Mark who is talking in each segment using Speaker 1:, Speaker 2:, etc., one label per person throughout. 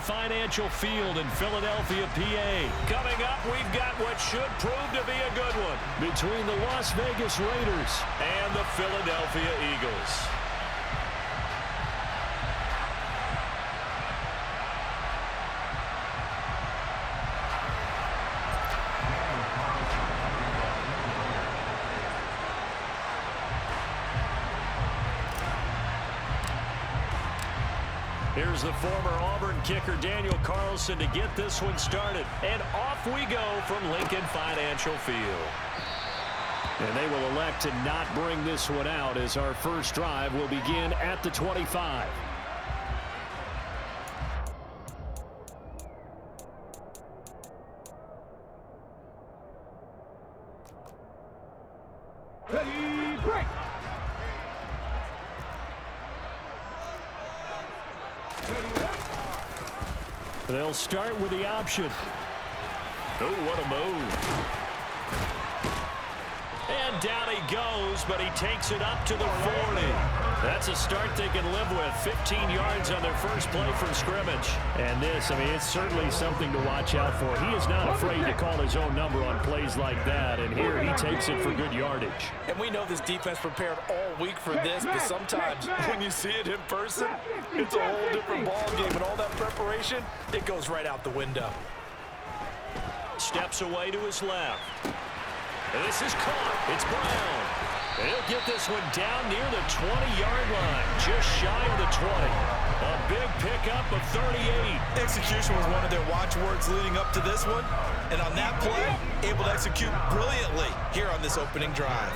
Speaker 1: Financial Field in Philadelphia, PA. Coming up, we've got what should prove to be a good one between the Las Vegas Raiders and the Philadelphia Eagles. Here's the former Auburn kicker, Daniel Carlson, to get this one started. And off we go from Lincoln Financial Field. And they will elect to not bring this one out as our first drive will begin at the 25.
Speaker 2: Ready, break!
Speaker 1: They'll start with the option. Oh, what a move. And down he goes, but he takes it up to the 40. That's a start they can live with. 15 yards on their first play from scrimmage. And this, I mean, it's certainly something to watch out for. He is not afraid to call his own number on plays like that, and here he takes it for good yardage.
Speaker 3: And we know this defense prepared all week for this, but sometimes when you see it in person, it's a whole different ball game, and all that preparation, it goes right out the window.
Speaker 1: Steps away to his left. And this is caught. It's Brown. And he'll get this one down near the 20-yard line, just shy of the 20. A big pickup of 38.
Speaker 3: Execution was one of their watchwords leading up to this one. And on that play, able to execute brilliantly here on this opening drive.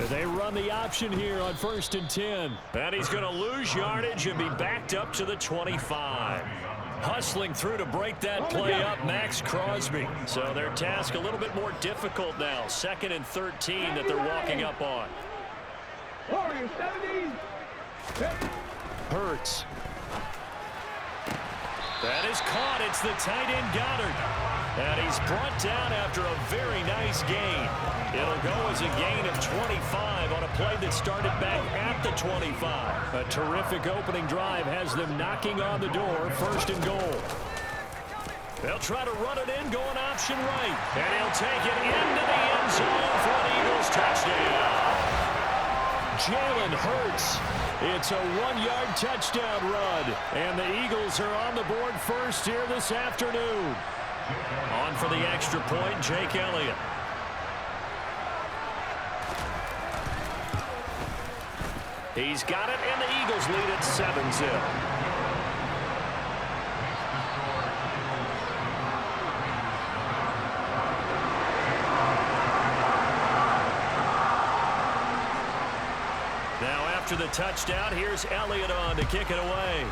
Speaker 1: They run the option here on 1st and 10. And he's going to lose yardage and be backed up to the 25. Hustling through to break that play up, Max Crosby. So their task a little bit more difficult now. 2nd and 13 that they're walking up on. Hurts. That is caught. It's the tight end Goddard. And he's brought down after a very nice gain. It'll go as a gain of 25 on a play that started back at the 25. A terrific opening drive has them knocking on the door, 1st and goal. They'll try to run it in, going option right. And he'll take it into the end zone for an Eagles touchdown. Jalen Hurts. It's a 1-yard touchdown run. And the Eagles are on the board first here this afternoon. On for the extra point, Jake Elliott. He's got it, and the Eagles lead it 7-0. Now after the touchdown, here's Elliott on to kick it away.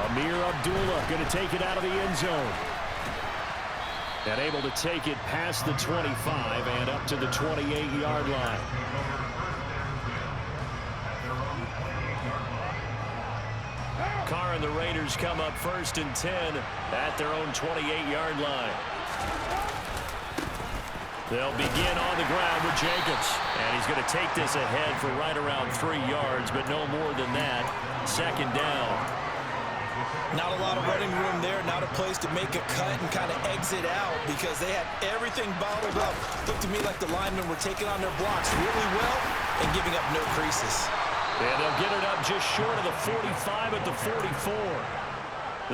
Speaker 1: Amir Abdullah going to take it out of the end zone. And able to take it past the 25 and up to the 28-yard line. Carr and the Raiders come up 1st and 10 at their own 28-yard line. They'll begin on the ground with Jacobs. And he's going to take this ahead for right around 3 yards, but no more than that. 2nd down.
Speaker 3: Not a lot of running room there, not a place to make a cut and kind of exit out because they had everything bottled up. Looked to me like the linemen were taking on their blocks really well and giving up no creases.
Speaker 1: And they'll get it up just short of the 45 at the 44.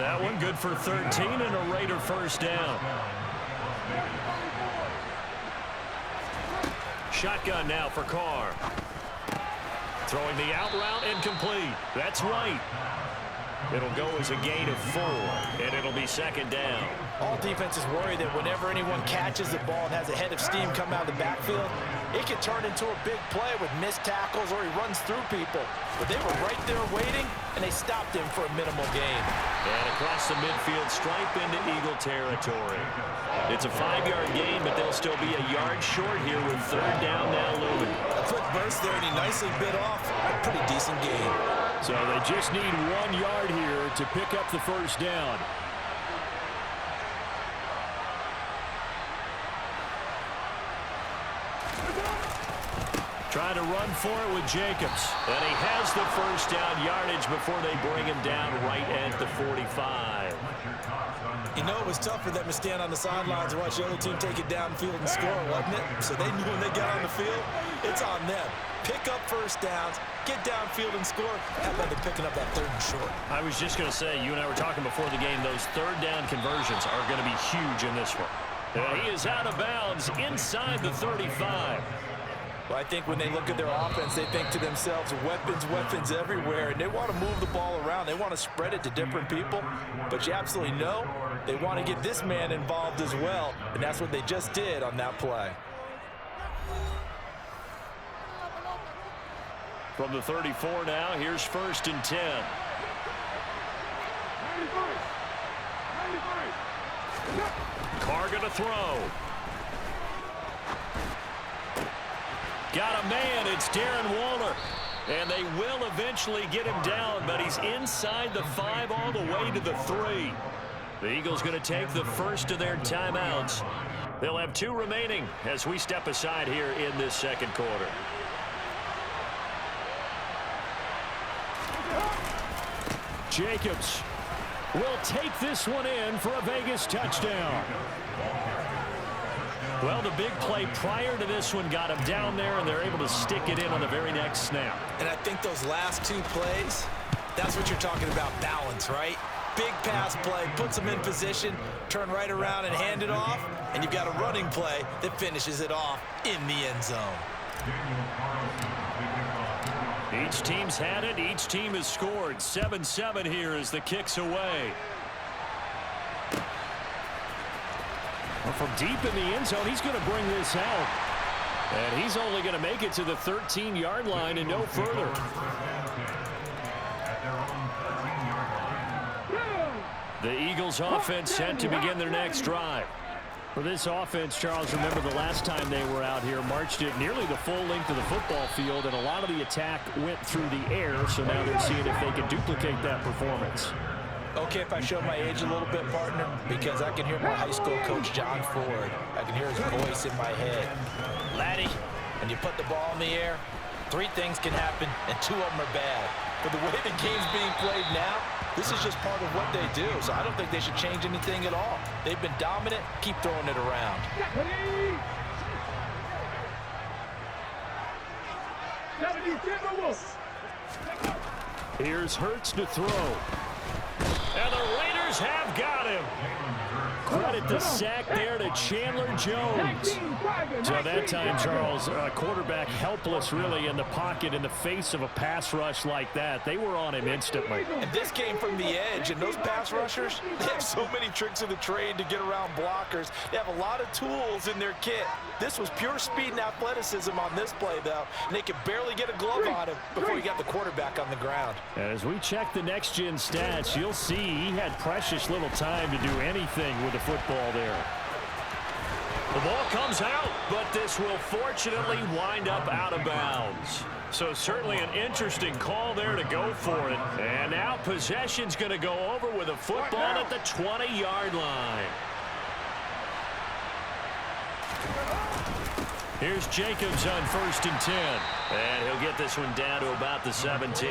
Speaker 1: That one good for 13 and a Raider 1st down. Shotgun now for Carr. Throwing the out route incomplete. That's White. It'll go as a gain of 4, and it'll be 2nd down.
Speaker 3: All defenses worry that whenever anyone catches the ball and has a head of steam come out of the backfield, it can turn into a big play with missed tackles or he runs through people. But they were right there waiting, and they stopped him for a minimal gain.
Speaker 1: And across the midfield stripe into Eagle territory. It's a 5-yard gain, but they'll still be a yard short here with 3rd down now looming.
Speaker 3: A quick burst there, and he nicely bit off a pretty decent gain.
Speaker 1: So they just need 1 yard here to pick up the 1st down. Trying to run for it with Jacobs. And he has the first down yardage before they bring him down right at the 45.
Speaker 3: You know, it was tough for them to stand on the sidelines and watch the other team take it downfield and score, wasn't it? So they knew when they got on the field, it's on them. Pick up first downs, get downfield and score. How about them picking up that third and short?
Speaker 1: I was just going to say, you and I were talking before the game, those third down conversions are going to be huge in this one. He is out of bounds inside the 35.
Speaker 3: Well, I think when they look at their offense, they think to themselves, weapons everywhere, and they want to move the ball around. They want to spread it to different people, but you absolutely know they want to get this man involved as well, and that's what they just did on that play.
Speaker 1: From the 34 now, here's 1st and 10. Carr going to throw. Got a man, it's Darren Waller. And they will eventually get him down, but he's inside the 5 all the way to the 3. The Eagles going to take the first of their timeouts. They'll have 2 remaining as we step aside here in this second quarter. Jacobs will take this one in for a Vegas touchdown. Well, the big play prior to this one got him down there, and they're able to stick it in on the very next snap.
Speaker 3: And I think those last 2 plays, that's what you're talking about, balance, right? Big pass play, puts them in position, turn right around and hand it off, and you've got a running play that finishes it off in the end zone.
Speaker 1: Each team's had it. Each team has scored. 7-7 here as the kick's away. Well, from deep in the end zone, he's going to bring this out. And he's only going to make it to the 13-yard line and no further. The Eagles offense set to begin their next drive. For this offense, Charles, remember the last time they were out here, marched it nearly the full length of the football field, and a lot of the attack went through the air, so now they're seeing if they can duplicate that performance.
Speaker 3: Okay, if I show my age a little bit, partner, because I can hear my high school coach, John Ford. I can hear his voice in my head. Laddie, when you put the ball in the air, 3 things can happen, and 2 of them are bad. But the way the game's being played now, this is just part of what they do, so I don't think they should change anything at all. They've been dominant. Keep throwing it around.
Speaker 1: Here's Hurts to throw. And the Raiders have got him. Credit the sack there to Chandler Jones. So that time, Charles, quarterback helpless really in the pocket in the face of a pass rush like that. They were on him instantly.
Speaker 3: And this came from the edge, and those pass rushers, they have so many tricks of the trade to get around blockers. They have a lot of tools in their kit. This was pure speed and athleticism on this play, though, and they could barely get a glove on him before he got the quarterback on the ground.
Speaker 1: And as we check the next-gen stats, you'll see he had precious little time to do anything with the football there. The ball comes out, but this will fortunately wind up out of bounds. So certainly an interesting call there to go for it. And now possession's going to go over with a football at the 20-yard line. Here's Jacobs on 1st and 10. And he'll get this one down to about the 17.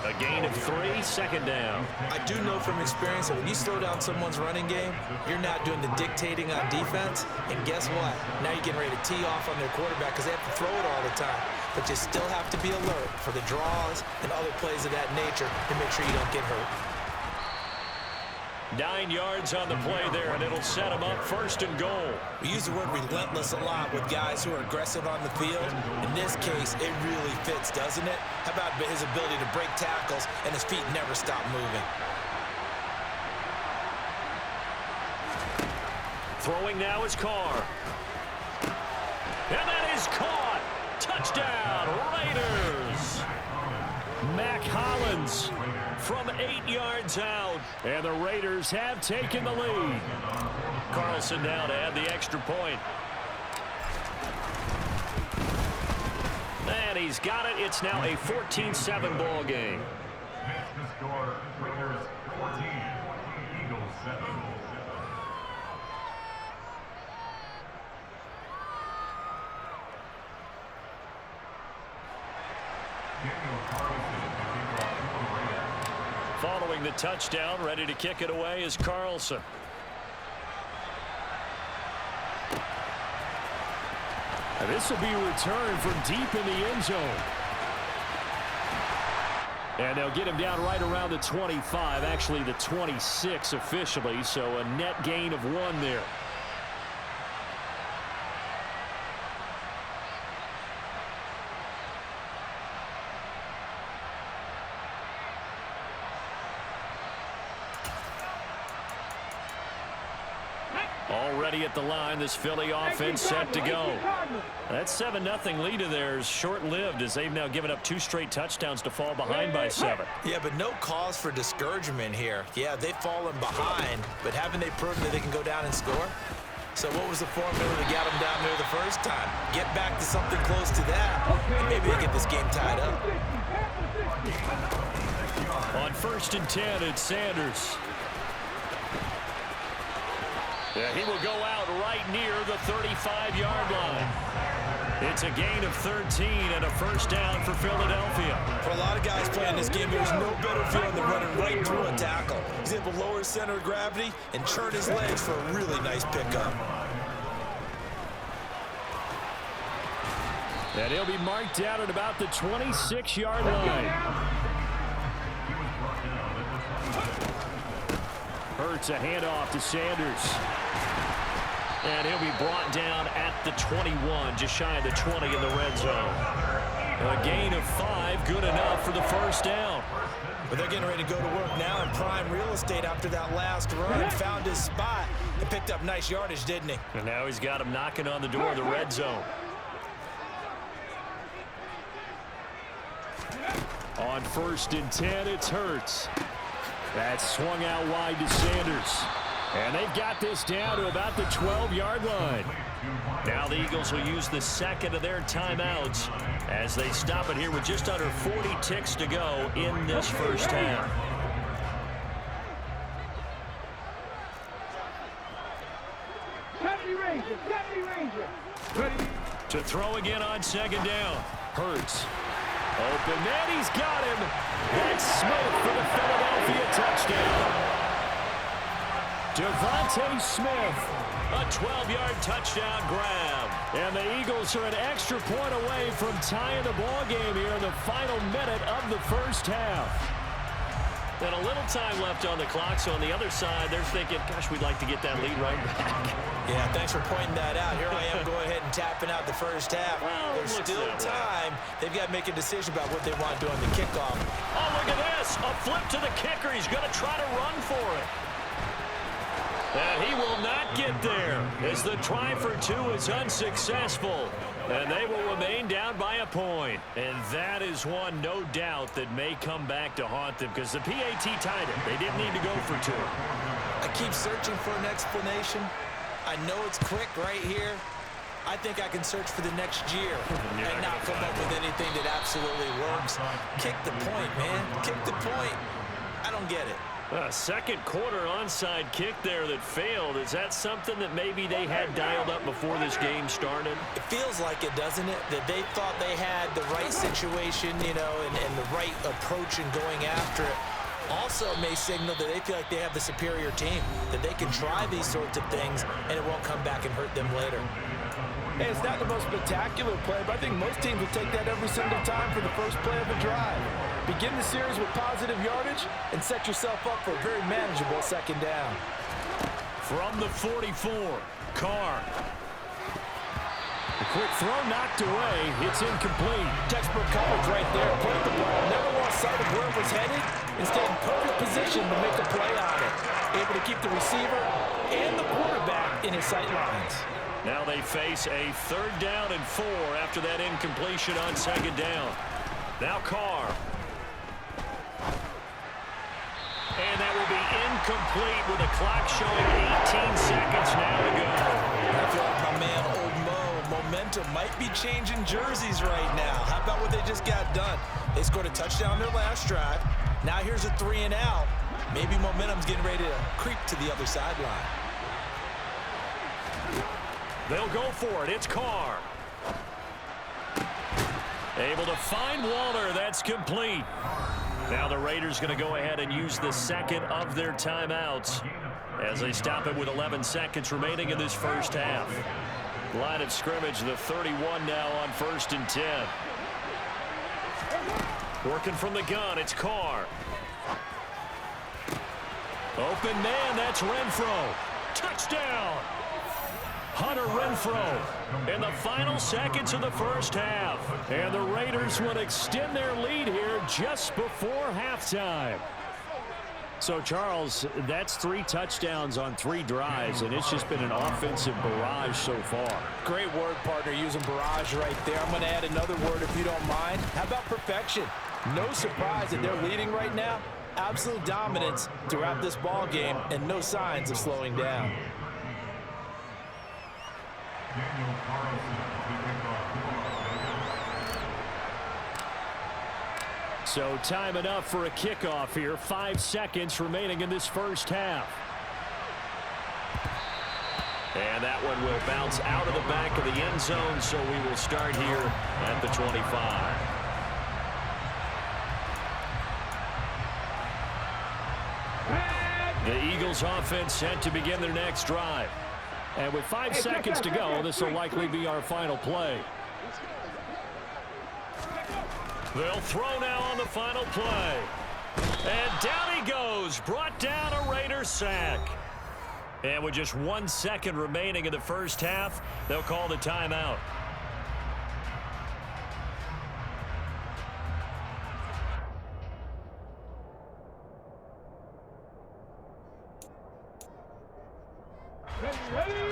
Speaker 1: A gain of 3, 2nd down.
Speaker 3: I do know from experience that when you slow down someone's running game, you're not doing the dictating on defense. And guess what? Now you're getting ready to tee off on their quarterback because they have to throw it all the time. But you still have to be alert for the draws and other plays of that nature to make sure you don't get hurt.
Speaker 1: 9 yards on the play there, and it'll set him up 1st and goal.
Speaker 3: We use the word relentless a lot with guys who are aggressive on the field. In this case, it really fits, doesn't it? How about his ability to break tackles and his feet never stop moving?
Speaker 1: Throwing now is Carr. And that is caught. Touchdown, Raiders. Mac Hollins from 8 yards out. And the Raiders have taken the lead. Carlson now to add the extra point. And he's got it. It's now a 14-7 ball game.
Speaker 2: The score, Raiders 14, Eagles 7.
Speaker 1: Following the touchdown, ready to kick it away is Carlson.
Speaker 4: And this will be a return from deep in the end zone. And they'll get him down right around the 25, actually the 26 officially, so a net gain of 1 there. Already at the line, this Philly offense set to go. That 7-0 lead of theirs short-lived as they've now given up 2 straight touchdowns to fall behind by 7.
Speaker 3: Yeah, but no cause for discouragement here. Yeah, they've fallen behind, but haven't they proven that they can go down and score? So what was the formula that got them down there the first time? Get back to something close to that, and maybe they get this game tied up.
Speaker 1: On 1st and 10, it's Sanders. Yeah, he will go out right near the 35-yard line. It's a gain of 13 and a first down for Philadelphia.
Speaker 3: For a lot of guys playing this game, there's no better feeling than running right through a tackle. He's able to lower his center of gravity and churn his legs for a really nice pickup.
Speaker 4: And he'll be marked down at about the 26-yard line. Hurts a handoff to Sanders. And he'll be brought down at the 21, just shy of the 20 in the red zone. A gain of 5, good enough for the first down.
Speaker 3: But they're getting ready to go to work now in prime real estate after that last run. Found his spot and picked up nice yardage, didn't he?
Speaker 1: And now he's got him knocking on the door of the red zone.
Speaker 4: On 1st and 10, it's Hurts. That's swung out wide to Sanders. And they've got this down to about the 12-yard line.
Speaker 1: Now the Eagles will use the second of their timeouts as they stop it here with just under 40 ticks to go in this first half. To throw again on 2nd down.
Speaker 4: Hurts. Open, and he's got him. That's Smith for the Philadelphia touchdown. Devontae Smith,
Speaker 1: a 12-yard touchdown grab.
Speaker 4: And the Eagles are an extra point away from tying the ball game here in the final minute of the first half.
Speaker 1: And a little time left on the clock, so on the other side, they're thinking, gosh, we'd like to get that lead right back.
Speaker 3: Yeah, thanks for pointing that out. Here I am going ahead and tapping out the first half.
Speaker 1: Well,
Speaker 3: there's still time. They've got to make a decision about what they want to do on the kickoff.
Speaker 1: Oh, look at this. A flip to the kicker. He's going to try to run for it. And he will not get there as the try for 2 is unsuccessful. And they will remain down by a point. And that is one, no doubt, that may come back to haunt them because the PAT tied it. They didn't need to go for 2.
Speaker 3: I keep searching for an explanation. I know it's quick right here. I think I can search for the next year and not come up with anything that absolutely works. Kick the point, man. Kick the point. I don't get it.
Speaker 1: A second quarter onside kick there that failed. Is that something that maybe they had dialed up before this game started?
Speaker 3: It feels like it, doesn't it? That they thought they had the right situation, you know, and the right approach in going after it. Also may signal that they feel like they have the superior team, that they can try these sorts of things and it won't come back and hurt them later.
Speaker 5: Hey, it's not the most spectacular play, but I think most teams will take that every single time for the first play of a drive. Begin the series with positive yardage and set yourself up for a very manageable second down.
Speaker 1: From the 44, Carr.
Speaker 4: A quick throw knocked away. It's incomplete.
Speaker 5: Textbook coverage right there. Put the ball. Never lost sight of where it was headed. Instead, in perfect position to make a play on it. Able to keep the receiver and the quarterback in his sight lines.
Speaker 1: Now they face a 3rd down and 4 after that incompletion on 2nd down. Now Carr. And that will be incomplete with the clock showing 18 seconds now to go.
Speaker 3: I feel like my man, Old Mo, momentum might be changing jerseys right now. How about what they just got done? They scored a touchdown their last drive. Now here's a 3 and out. Maybe momentum's getting ready to creep to the other sideline.
Speaker 1: They'll go for it. It's Carr. Able to find Waller. That's complete. Now the Raiders going to go ahead and use the second of their timeouts as they stop it with 11 seconds remaining in this first half. Line of scrimmage, the 31 now on 1st and 10. Working from the gun, it's Carr. Open man, that's Renfro. Touchdown! Hunter Renfro in the final seconds of the first half. And the Raiders will extend their lead here just before halftime. So, Charles, that's 3 touchdowns on 3 drives, and it's just been an offensive barrage so far.
Speaker 5: Great word, partner, using barrage right there. I'm going to add another word if you don't mind. How about perfection? No surprise that they're leading right now. Absolute dominance throughout this ball game and no signs of slowing down.
Speaker 1: So time enough for a kickoff here. 5 seconds remaining in this first half. And that one will bounce out of the back of the end zone, so we will start here at the 25. The Eagles offense set to begin their next drive. And with 5 seconds to go, this will likely be our final play. They'll throw now on the final play. And down he goes. Brought down a Raiders sack. And with just 1 second remaining in the first half, they'll call the timeout.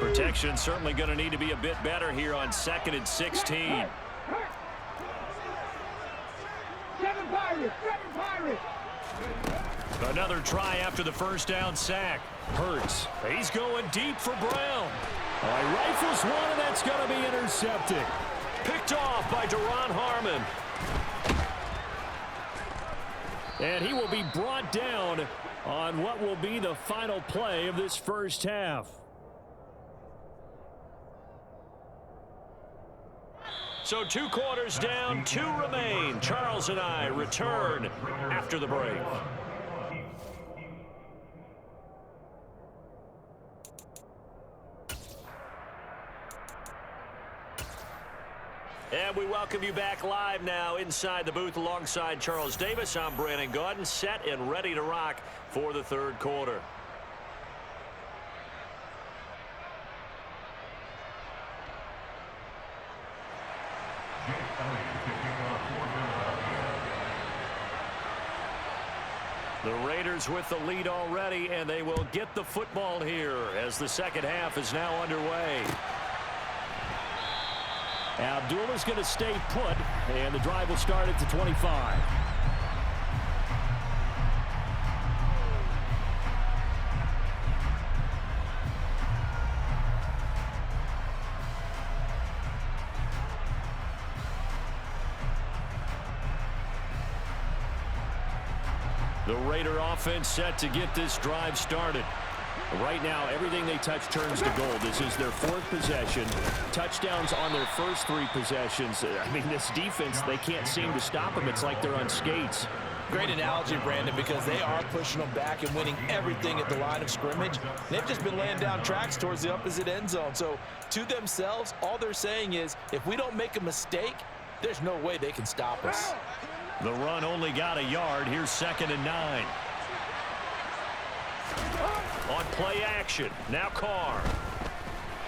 Speaker 1: Protection certainly going to need to be a bit better here on 2nd and 16. Another try after the first down sack. Hurts. He's going deep for Brown. He rifles one, and that's going to be intercepted. Picked off by Deron Harmon. And he will be brought down on what will be the final play of this first half. So 2 quarters down, 2 remain. Charles and I return after the break. And we welcome you back live now inside the booth alongside Charles Davis. I'm Brandon Gaudin, set and ready to rock for the 3rd quarter. The Raiders with the lead already, and they will get the football here as the second half is now underway. Abdullah's going to stay put, and the drive will start at the 25. The Raider offense set to get this drive started. Right now, everything they touch turns to gold. This is their 4th possession. Touchdowns on their first 3 possessions. I mean, this defense, they can't seem to stop them. It's like they're on skates.
Speaker 5: Great analogy, Brandon, because they are pushing them back and winning everything at the line of scrimmage. They've just been laying down tracks towards the opposite end zone. So, to themselves, all they're saying is, if we don't make a mistake, there's no way they can stop us.
Speaker 1: The run only got a yard. Here's 2nd and 9. On play action, now Carr.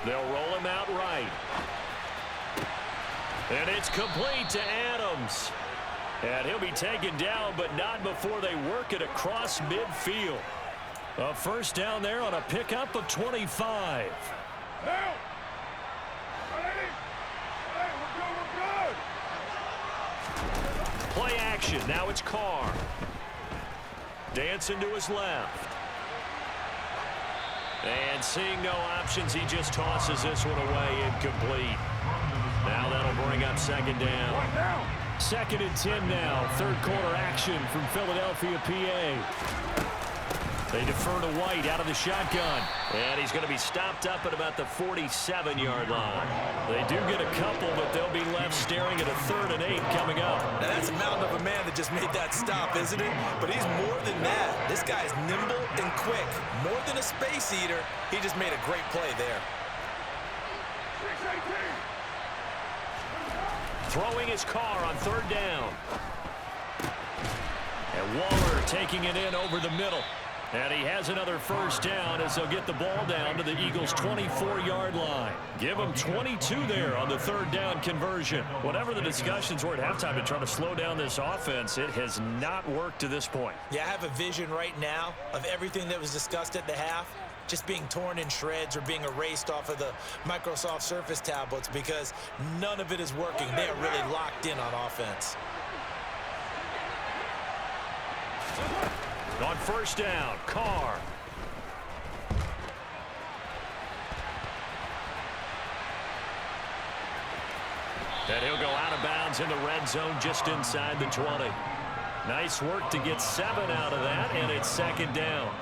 Speaker 1: They'll roll him out right. And it's complete to Adams. And he'll be taken down, but not before they work it across midfield. A first down there on a pickup of 25. Play action, now it's Carr. Dancing to his left. And seeing no options, he just tosses this one away incomplete. Now that'll bring up 2nd down. 2nd and 10 now. 3rd quarter action from Philadelphia, PA. They defer to White out of the shotgun. And he's going to be stopped up at about the 47-yard line. They do get a couple, but they'll be left staring at a 3rd and 8 coming up.
Speaker 3: Now that's a mountain of a man that just made that stop, isn't it? But he's more than that. This guy is nimble and quick. More than a space eater, he just made a great play there.
Speaker 1: Throwing his car on 3rd down. And Waller taking it in over the middle. And he has another 1st down as they'll get the ball down to the Eagles' 24-yard line. Give them 22 there on the 3rd down conversion. Whatever the discussions were at halftime to try to slow down this offense, it has not worked to this point.
Speaker 3: Yeah, I have a vision right now of everything that was discussed at the half just being torn in shreds or being erased off of the Microsoft Surface tablets because none of it is working. They are really locked in on offense.
Speaker 1: On 1st down, Carr. And he'll go out of bounds in the red zone just inside the 20. Nice work to get 7 out of that, and it's 2nd down.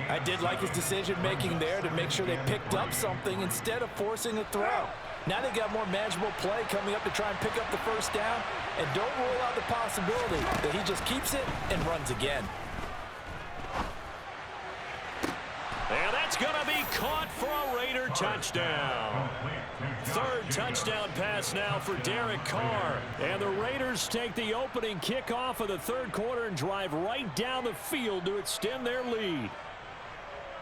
Speaker 5: I did like his decision-making there to make sure they picked up something instead of forcing a throw. Now they got more manageable play coming up to try and pick up the 1st down, and don't rule out the possibility that he just keeps it and runs again.
Speaker 1: And that's going to be caught for a Raider touchdown. 3rd touchdown pass now for Derek Carr. And the Raiders take the opening kickoff of the 3rd quarter and drive right down the field to extend their lead.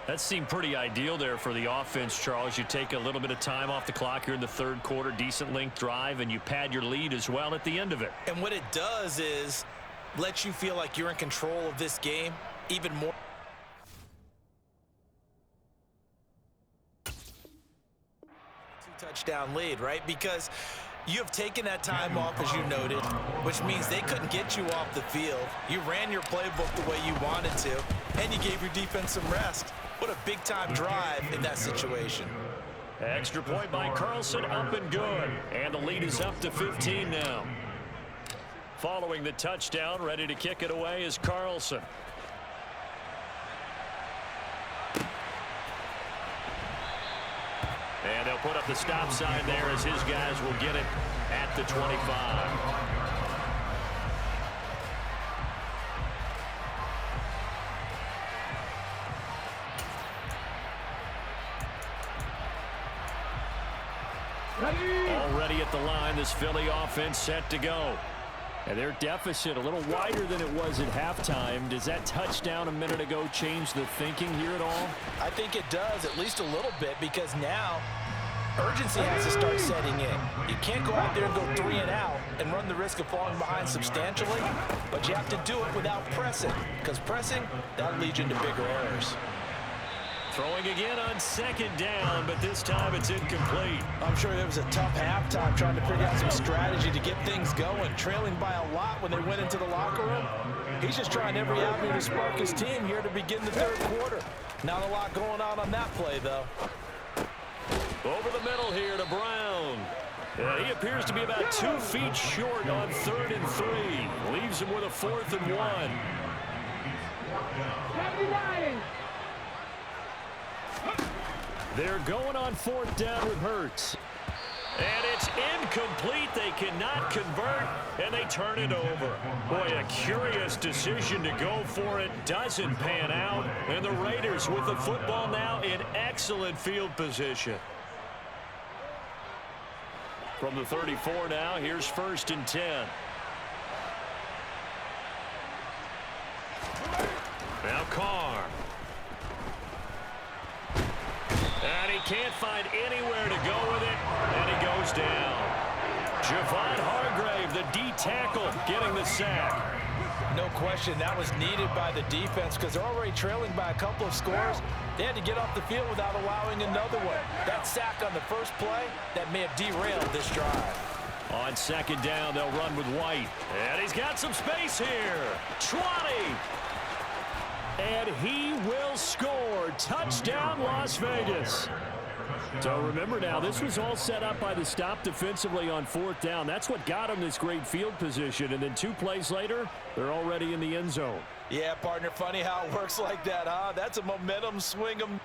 Speaker 1: That seemed pretty ideal there for the offense, Charles. You take a little bit of time off the clock here in the 3rd quarter, decent length drive, and you pad your lead as well at the end of it.
Speaker 3: And what it does is let you feel like you're in control of this game even more. Touchdown lead, right? Because you have taken that time off, as you noted, which means they couldn't get you off the field. You ran your playbook the way you wanted to, and you gave your defense some rest. What a big-time drive in that situation.
Speaker 1: Extra point by Carlson, up and good. And the lead is up to 15 now. Following the touchdown, ready to kick it away is Carlson. And they'll put up the stop sign there as his guys will get it at the 25. Already at the line, this Philly offense set to go. And their deficit a little wider than it was at halftime. Does that touchdown a minute ago change the thinking here at all?
Speaker 3: I think it does, at least a little bit, because now urgency has to start setting in. You can't go out there and go 3 and out and run the risk of falling behind substantially, but you have to do it without pressing, because pressing, that'll lead you into bigger errors.
Speaker 1: Throwing again on 2nd down, but this time it's incomplete.
Speaker 3: I'm sure there was a tough halftime trying to figure out some strategy to get things going, trailing by a lot when they went into the locker room. He's just trying every avenue to spark his team here to begin the 3rd quarter. Not a lot going on that play, though.
Speaker 1: Over the middle here to Brown. He appears to be about 2 feet short on 3rd and 3. Leaves him with a 4th and 1. They're going on 4th down with Hurts. And it's incomplete. They cannot convert, and they turn it over. Boy, a curious decision to go for it. Doesn't pan out. And the Raiders with the football now in excellent field position. From the 34 now, here's 1st and 10. Now Carr. And he can't find anywhere to go with it, and he goes down. Javon Hargrave, the D tackle, getting the sack.
Speaker 3: No question, that was needed by the defense because they're already trailing by a couple of scores. They had to get off the field without allowing another one. That sack on the first play, that may have derailed this drive.
Speaker 1: On 2nd down, they'll run with White. And he's got some space here. 20. And he will score. Touchdown, Las Vegas.
Speaker 4: So remember now, this was all set up by the stop defensively on 4th down. That's what got them this great field position. And then 2 plays later, they're already in the end zone.
Speaker 3: Yeah, partner, funny how it works like that, huh? That's a momentum swing 'em.